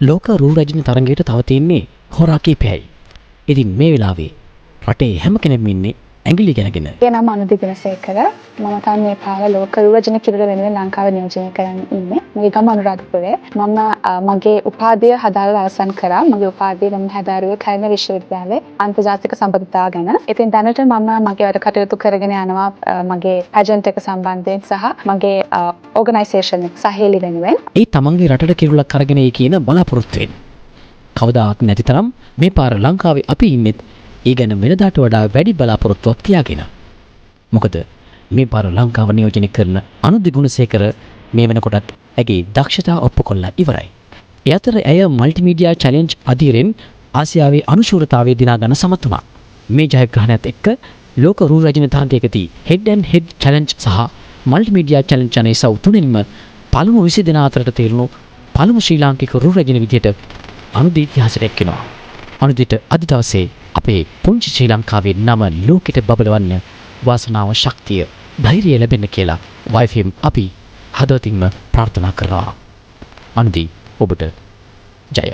ලෝක රූ රැජින තරඟයට තව තියෙන්නේ හොරා කීපයයි. ඉතින් මේ වෙලාවේ රටේ හැම කෙනෙක්ම ඉන්නේ ඇඟිලි ගැනගෙන. ඒ නම අනුදි ගුණසේකර. මම තමයි මේ පාර ලෝක රූ රැජින කිරුළ වෙනුවෙන් ලංකාවේ නියෝජනය කරන්න ඉන්නේ. මගේ ගම අනුරාධපුරේ. මම මගේ උපාධිය හදාරලා අවසන් කරා. මගේ උපාධිය මම හදාරුවේ කයිම විශ්වවිද්‍යාලයේ අන්තර්ජාතික සම්බන්ධතා ගැන. ඉතින් දැනට මම මගේ වැඩ කටයුතු කරගෙන යනවා මගේ පැජන්ට් එක සම්බන්ධයෙන් සහ මගේ ඕගනයිසේෂන් එක සහේලි වෙනුවෙන්. ඒ තමන්ගේ රටට කිරුළක් අරගෙන ඒ කියන බලාපොරොත්තුවෙන්. කවදාවත් නැති තරම් මේ පාර ලංකාවේ අපි ඉන්නෙත් ඒ ගැන වෙනදාට වඩා වැඩි බලාපොරොත්තුවක් තියාගෙන. මොකද මේ පාර ලංකාව නියෝජනය කරන අනුදි ගුණසේකර මේ වෙනකොටත් ඇගේ දක්ෂතා ඔප්පු කොල්ලා ඉවරයි. ඒ අතර ඇය මල්ටිමීඩියා චැලෙන්ජ් අධීරෙන් ආසියාවේ අනුශූරතාවය දිනා ගන්න සමත් වුණා. මේ ජයග්‍රහණයත් එක්ක ලෝක රූ රැජින තාන්තයකදී හෙඩ් ඇන්ඩ් හෙඩ් චැලෙන්ජ් සහ මල්ටිමීඩියා චැලෙන්ජ් යන සව් තුනෙන්ම පළමු 20 දෙනා අතරට තේරුණු පළමු ශ්‍රී ලාංකික රූ රැජින විදියට අනුදි ඉතිහාසයට එක්වෙනවා. අනුදිට අද දවසේ අපේ පුංචි ශ්‍රී ලංකාවේ නම ලෝකෙට බබලවන්න වාසනාව ශක්තිය ධෛර්යය ලැබෙන්න කියලා YFM අපි හදවතින්ම ප්‍රාර්ථනා කරනවා. අනුදි ඔබට ජය.